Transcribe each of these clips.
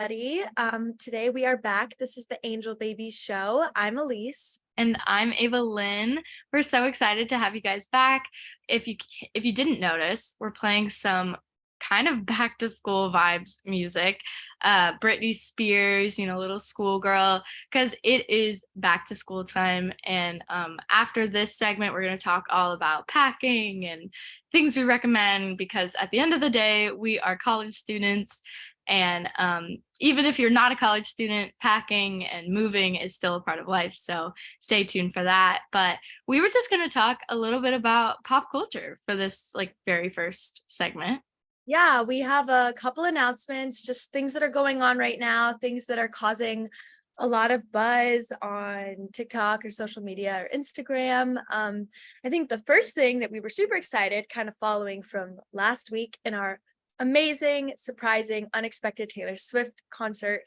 everybody. Today we are back. This is the Angel Baby Show. I'm Elise. And I'm Ava Lynn. We're so excited to have you guys back. If you didn't notice, we're playing some kind of back to school vibes music. Britney Spears, little schoolgirl, because it is back to school time. And after this segment, we're going to talk all about packing and things we recommend because at the end of the day, we are college students. And even if you're not a college student, packing and moving is still a part of life. So stay tuned for that. But we were just going to talk a little bit about pop culture for this very first segment. Yeah, we have a couple announcements, just things that are going on right now, things that are causing a lot of buzz on TikTok or social media or Instagram. I think the first thing that we were super excited, kind of following from last week in our amazing, surprising, unexpected Taylor Swift concert.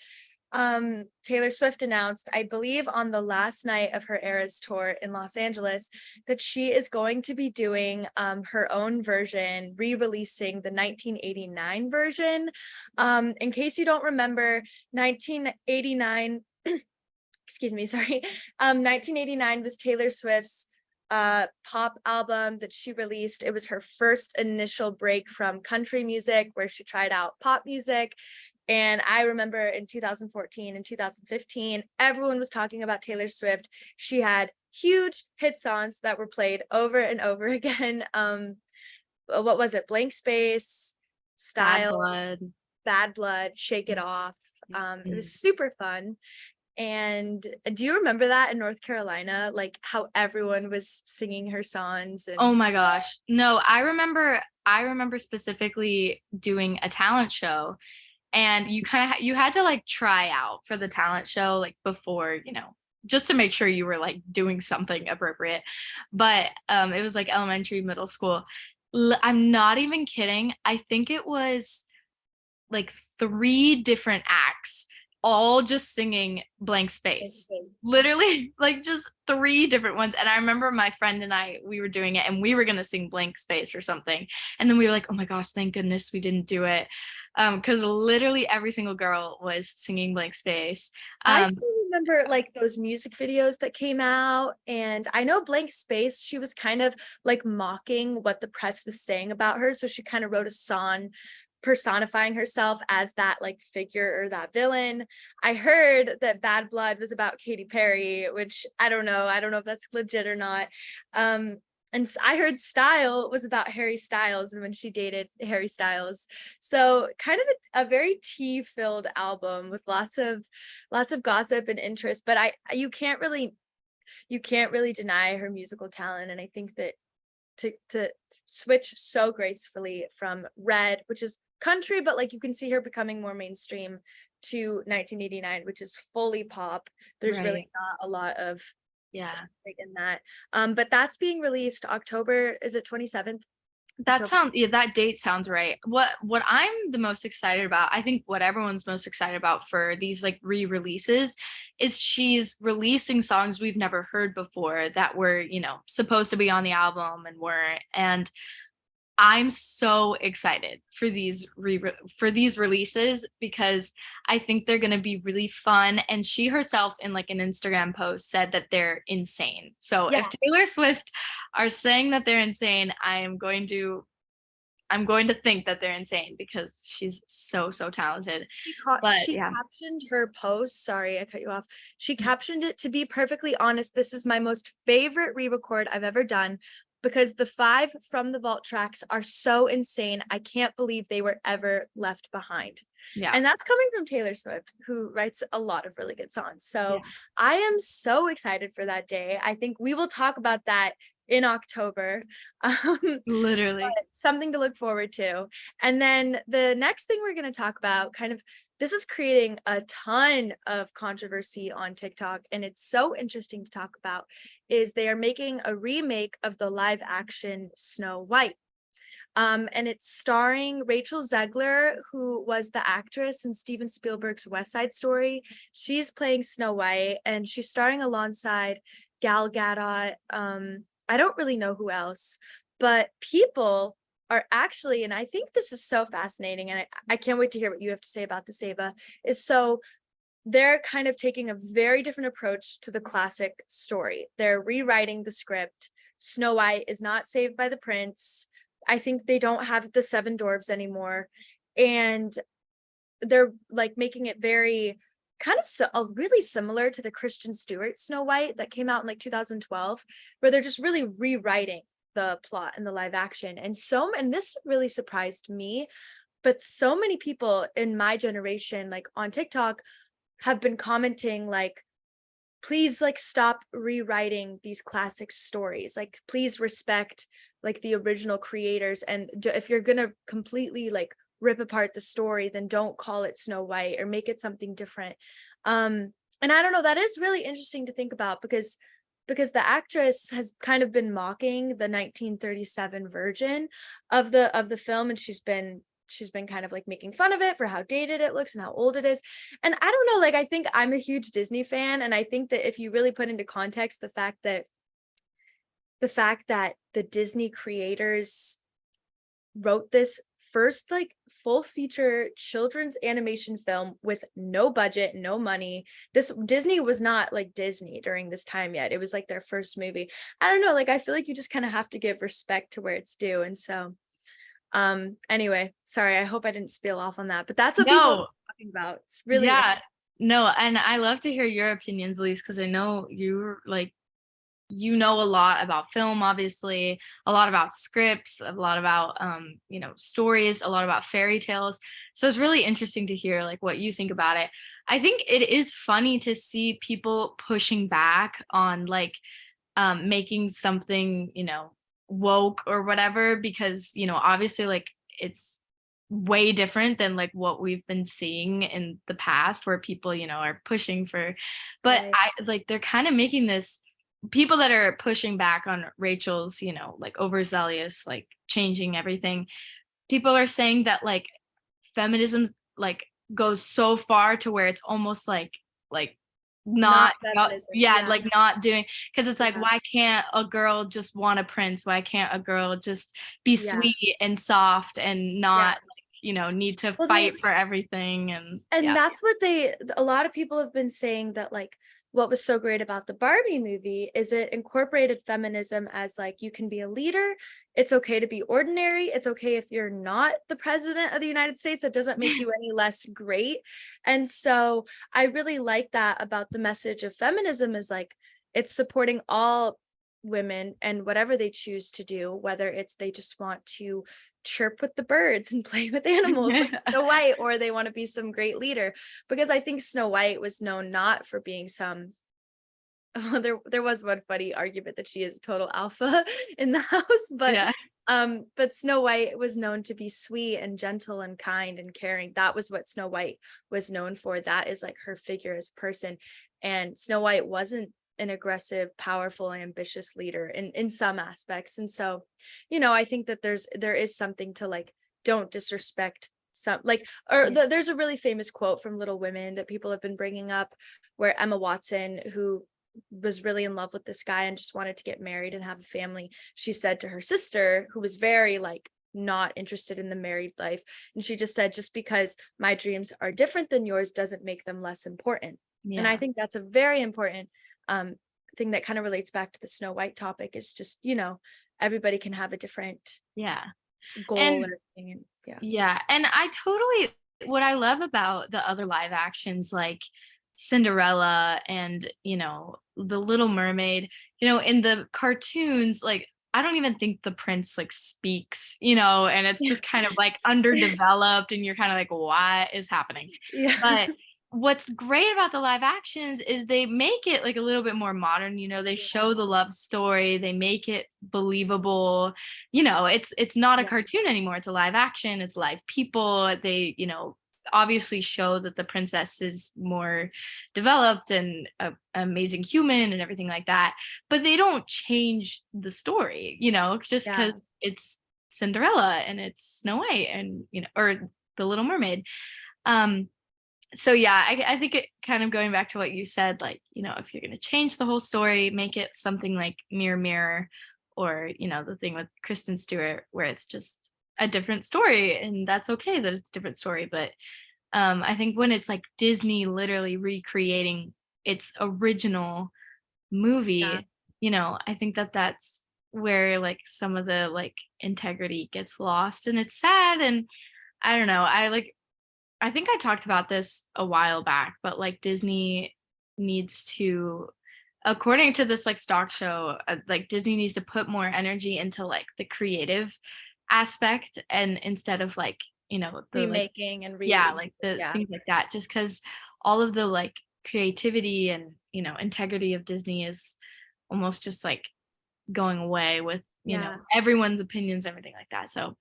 Taylor Swift announced, I believe on the last night of her Eras tour in Los Angeles, that she is going to be doing her own version, re-releasing the 1989 version. In case you don't remember, 1989, excuse me, sorry, 1989 was Taylor Swift's pop album that she released. It was her first initial break from country music where she tried out pop music. And I remember in 2014 and 2015, everyone was talking about Taylor Swift. She had huge hit songs that were played over and over again. What was it? Blank Space, Bad Style, Blood. Bad Blood, Shake It Off. It was super fun. And do you remember that in North Carolina, like how everyone was singing her songs? And Oh my gosh. No, I remember specifically doing a talent show, and you had to try out for the talent show before, just to make sure you were doing something appropriate. But it was elementary, middle school. I'm not even kidding. I think it was three different acts, all just singing Blank Space. Literally, just three different ones. And I remember my friend and we were doing it and we were gonna sing Blank Space or something. And then we were like, oh my gosh, thank goodness we didn't do it. Because literally every single girl was singing Blank Space. I still remember those music videos that came out, and I know Blank Space, she was kind of mocking what the press was saying about her. So she kind of wrote a song personifying herself as that figure or that villain. I heard that Bad Blood was about Katy Perry, which I don't know if that's legit or not. And I heard Style was about Harry Styles and when she dated Harry Styles. So kind of a very tea-filled album with lots of gossip and interest, but you can't really deny her musical talent. And I think that to switch so gracefully from Red, which is country, but you can see her becoming more mainstream, to 1989, which is fully pop. There's really not a lot of in that. But that's being released October, is it 27th? That date sounds right. What I'm the most excited about, I think what everyone's most excited about for these re-releases, is she's releasing songs we've never heard before that were, supposed to be on the album and weren't. And I'm so excited for these releases because I think they're going to be really fun. And she herself in an Instagram post said that they're insane. So if Taylor Swift are saying that they're insane, I'm going to think that they're insane because she's so talented. She captioned her post. Sorry, I cut you off. She captioned it, "To be perfectly honest, this is my most favorite re-record I've ever done, because the 5 from the vault tracks are so insane. I can't believe they were ever left behind." Yeah. And that's coming from Taylor Swift, who writes a lot of really good songs. So I am so excited for that day. I think we will talk about that in October. Literally. Something to look forward to. And then the next thing we're going to talk about, this is creating a ton of controversy on TikTok, and it's so interesting to talk about, is they are making a remake of the live action Snow White. And it's starring Rachel Zegler, who was the actress in Steven Spielberg's West Side Story. She's playing Snow White, and she's starring alongside Gal Gadot. I don't really know who else, but people are actually, and I think this is so fascinating, and I can't wait to hear what you have to say about this, Ava, is so they're kind of taking a very different approach to the classic story. They're rewriting the script. Snow White is not saved by the prince. I think they don't have the seven dwarves anymore. And they're like making it very kind of really similar to the Kristen Stewart Snow White that came out in like 2012, where they're just really rewriting the plot in the live action. And this really surprised me, but so many people in my generation, like on TikTok, have been commenting like, please like stop rewriting these classic stories, like please respect like the original creators, and if you're gonna completely like rip apart the story, then don't call it Snow White or make it something different. And I don't know, that is really interesting to think about, because the actress has kind of been mocking the 1937 version of the film, and she's been kind of like making fun of it for how dated it looks and how old it is. And I don't know, like I think I'm a huge Disney fan, and I think that if you really put into context the fact that the Disney creators wrote this first like full feature children's animation film with no budget, no money. This Disney was not like Disney during this time yet. It was like their first movie. I don't know, like I feel like you just kind of have to give respect to where it's due. And so anyway, sorry, I hope I didn't spiel off on that, but that's what people are No, talking about. It's really yeah, no, and I love to hear your opinions, Elise, because I know you're like, you know a lot about film, obviously, a lot about scripts, a lot about stories, a lot about fairy tales. So it's really interesting to hear like what you think about it. I think it is funny to see people pushing back on like making something, woke or whatever, because, obviously like it's way different than like what we've been seeing in the past where people, are pushing for, but right. I like they're kind of making this, people that are pushing back on Rachel's, like overzealous, like changing everything. People are saying that like feminism's like goes so far to where it's almost like Not not feminism. yeah, Yeah. like not doing, because it's like, Yeah. why can't a girl just want a prince? Why can't a girl just be Yeah. sweet and soft and not Yeah. like, need to Well, fight for everything? And and yeah. that's what a lot of people have been saying, that like what was so great about the Barbie movie is it incorporated feminism as like, you can be a leader, it's okay to be ordinary, it's okay if you're not the president of the United States, that doesn't make you any less great. And so I really like that about the message of feminism, is like it's supporting all women and whatever they choose to do, whether it's they just want to chirp with the birds and play with animals like Snow White, or they want to be some great leader. Because I think Snow White was known not for being some there was one funny argument that she is a total alpha in the house, Yeah. but Snow White was known to be sweet and gentle and kind and caring. That was what Snow White was known for. That is like her figure as a person. And Snow White wasn't an aggressive, powerful, ambitious leader in some aspects. And so, I think that there is something to like, don't disrespect some, like, or there's a really famous quote from Little Women that people have been bringing up, where Emma Watson, who was really in love with this guy and just wanted to get married and have a family, she said to her sister, who was very like not interested in the married life, and she just said, just because my dreams are different than yours doesn't make them less important. And I Yeah. think that's a very important thing that kind of relates back to the Snow White topic, is just, everybody can have a different Yeah. goal And and everything. And yeah. yeah, and I totally, what I love about the other live actions like Cinderella and, The Little Mermaid, in the cartoons, like I don't even think the prince like speaks, and it's just kind of like underdeveloped and you're kind of like, what is happening? Yeah. But what's great about the live actions is they make it like a little bit more modern, they Yeah. show the love story, they make it believable. It's not a Yeah. cartoon anymore, it's a live action, it's live people. They, obviously show that the princess is more developed and an amazing human and everything like that, but they don't change the story, just Yeah. because it's Cinderella and it's Snow White and, or The Little Mermaid. So yeah, I think it kind of going back to what you said, like, if you're going to change the whole story, make it something like Mirror Mirror, or, the thing with Kristen Stewart where it's just a different story, and that's okay that it's a different story. But I think when it's like Disney literally recreating its original Yeah. movie, I think that that's where like some of the like integrity gets lost, and it's sad. And I don't know, I think I talked about this a while back, but like Disney needs to, according to this like stock show, like Disney needs to put more energy into like the creative aspect, and instead of like, the like, Remaking and yeah, like the yeah. things like that, just because all of the like creativity and, integrity of Disney is almost just like going away with, Yeah. everyone's opinions, everything like that. So,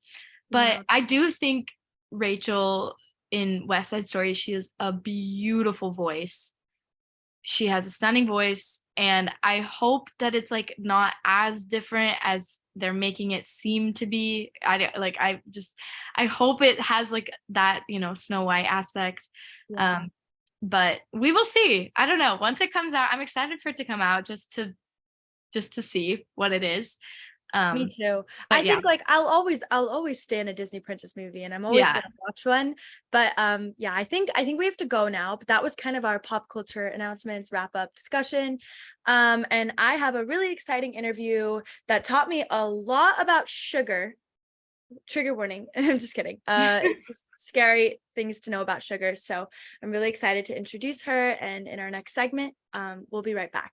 but No. I do think Rachel in West Side Story, she has a beautiful voice. She has a stunning voice, and I hope that it's like not as different as they're making it seem to be. I hope it has like that, Snow White aspect. Yeah. Um, but we will see. I don't know. Once it comes out, I'm excited for it to come out just to see what it is. Me Um, too. I but yeah, think like I'll always stay in a Disney princess movie and I'm always yeah. gonna watch one. But yeah, I think we have to go now. But that was kind of our pop culture announcements wrap up discussion. And I have a really exciting interview that taught me a lot about sugar. Trigger warning. I'm just kidding. It's just scary things to know about sugar. So I'm really excited to introduce her. And in our next segment, we'll be right back.